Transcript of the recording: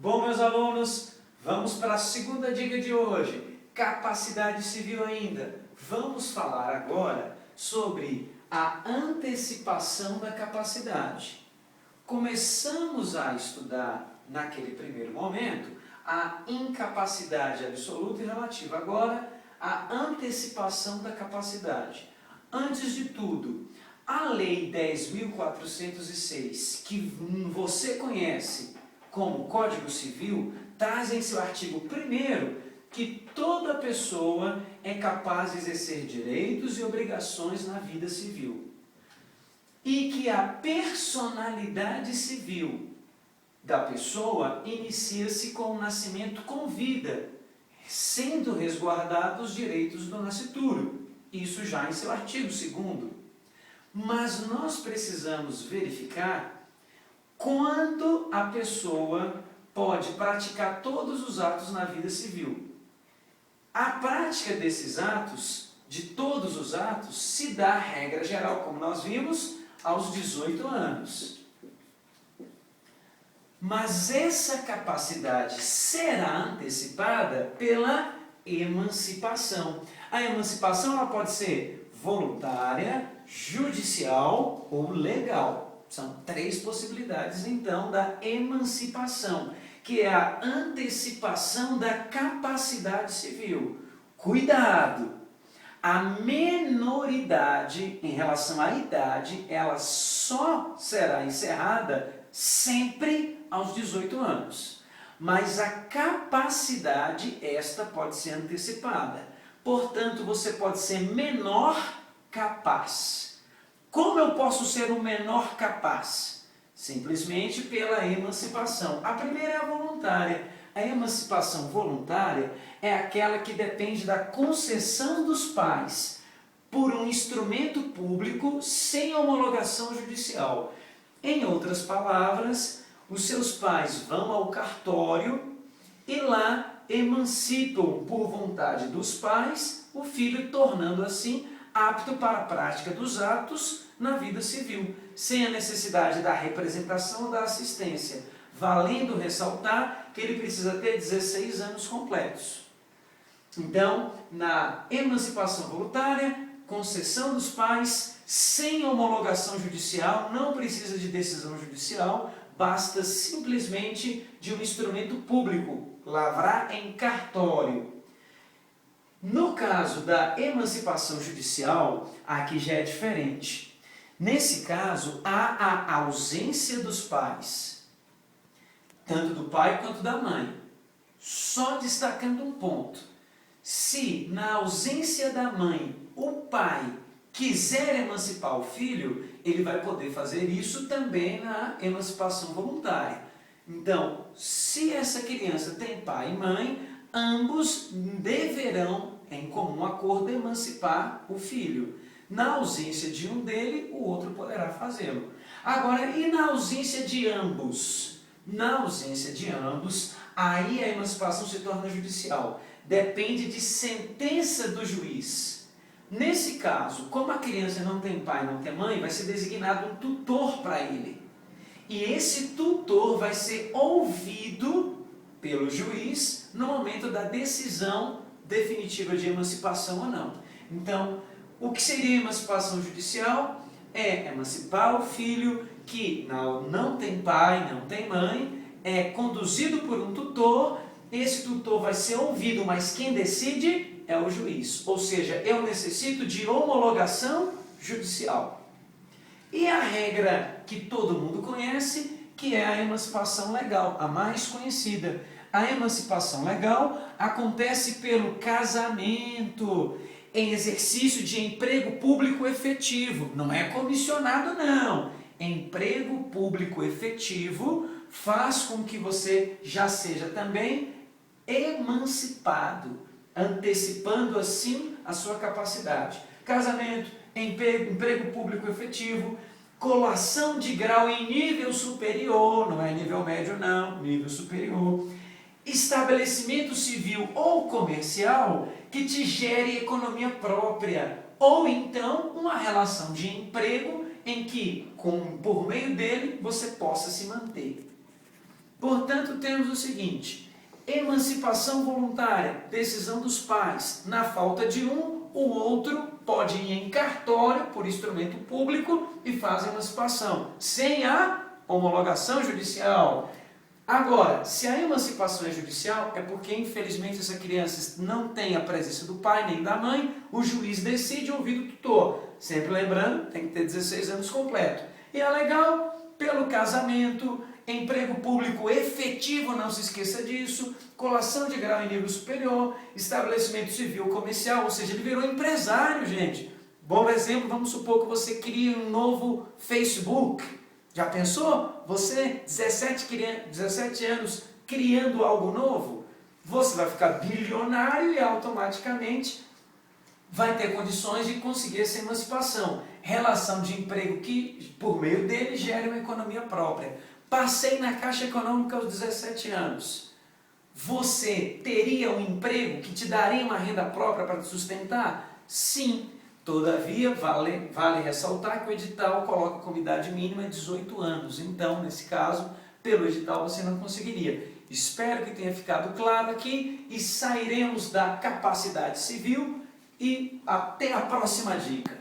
Bom, meus alunos, vamos para a segunda dica de hoje, capacidade civil ainda. Vamos falar agora sobre a antecipação da capacidade. Começamos a estudar, naquele primeiro momento, a incapacidade absoluta e relativa. Agora, a antecipação da capacidade. Antes de tudo, a Lei 10.406, que você conhece como Código Civil, traz em seu artigo 1º que toda pessoa é capaz de exercer direitos e obrigações na vida civil. E que a personalidade civil da pessoa inicia-se com o nascimento com vida, sendo resguardados os direitos do nascituro. Isso já em seu artigo 2º. Mas nós precisamos verificar quando a pessoa pode praticar todos os atos na vida civil. A prática desses atos, de todos os atos, se dá, regra geral, como nós vimos, aos 18 anos. Mas essa capacidade será antecipada pela emancipação. A emancipação ela pode ser voluntária, judicial ou legal. São 3 possibilidades, então, da emancipação, que é a antecipação da capacidade civil. Cuidado! A menoridade, em relação à idade, ela só será encerrada sempre aos 18 anos. Mas a capacidade, esta pode ser antecipada. Portanto, você pode ser menor capaz. Como eu posso ser o menor capaz? Simplesmente pela emancipação. A primeira é a voluntária. A emancipação voluntária é aquela que depende da concessão dos pais por um instrumento público sem homologação judicial. Em outras palavras, os seus pais vão ao cartório e lá emancipam por vontade dos pais o filho, tornando assim apto para a prática dos atos na vida civil, sem a necessidade da representação ou da assistência, valendo ressaltar que ele precisa ter 16 anos completos. Então, na emancipação voluntária, concessão dos pais, sem homologação judicial, não precisa de decisão judicial, basta simplesmente de um instrumento público, lavrar em cartório. No caso da emancipação judicial, aqui já é diferente. Nesse caso, há a ausência dos pais, tanto do pai quanto da mãe. Só destacando um ponto. Se na ausência da mãe, o pai quiser emancipar o filho, ele vai poder fazer isso também na emancipação voluntária. Então, se essa criança tem pai e mãe, ambos deverão, em comum acordo, emancipar o filho. Na ausência de um dele, o outro poderá fazê-lo. Agora, e na ausência de ambos? Na ausência de ambos, aí a emancipação se torna judicial. Depende de sentença do juiz. Nesse caso, como a criança não tem pai, não tem mãe, vai ser designado um tutor para ele. E esse tutor vai ser ouvido pelo juiz no momento da decisão definitiva de emancipação ou não. Então, o que seria emancipação judicial? É emancipar o filho que não tem pai, não tem mãe, é conduzido por um tutor, esse tutor vai ser ouvido, mas quem decide é o juiz. Ou seja, eu necessito de homologação judicial. E a regra que todo mundo conhece, que é a emancipação legal, a mais conhecida. A emancipação legal acontece pelo casamento, em exercício de emprego público efetivo. Não é comissionado, não. Emprego público efetivo faz com que você já seja também emancipado, antecipando assim a sua capacidade. Casamento, emprego público efetivo, colação de grau em nível superior, não é nível médio não, nível superior, estabelecimento civil ou comercial que te gere economia própria, ou então uma relação de emprego em que, por meio dele, você possa se manter. Portanto, temos o seguinte: emancipação voluntária, decisão dos pais. Na falta de um, o outro pode ir em cartório por instrumento público e faz a emancipação, sem a homologação judicial. Agora, se a emancipação é judicial, é porque infelizmente essa criança não tem a presença do pai nem da mãe, o juiz decide ouvir do tutor. Sempre lembrando, tem que ter 16 anos completo. E é legal pelo casamento, emprego público efetivo, não se esqueça disso, colação de grau em nível superior, estabelecimento civil comercial, ou seja, ele virou empresário, gente. Bom exemplo, vamos supor que você cria um novo Facebook. Já pensou? Você, 17 anos, criando algo novo? Você vai ficar bilionário e automaticamente vai ter condições de conseguir essa emancipação. Relação de emprego que, por meio dele, gera uma economia própria. Passei na Caixa Econômica aos 17 anos. Você teria um emprego que te daria uma renda própria para te sustentar? Sim. Todavia, vale ressaltar que o edital coloca como idade mínima 18 anos. Então, nesse caso, pelo edital você não conseguiria. Espero que tenha ficado claro aqui e sairemos da capacidade civil e até a próxima dica.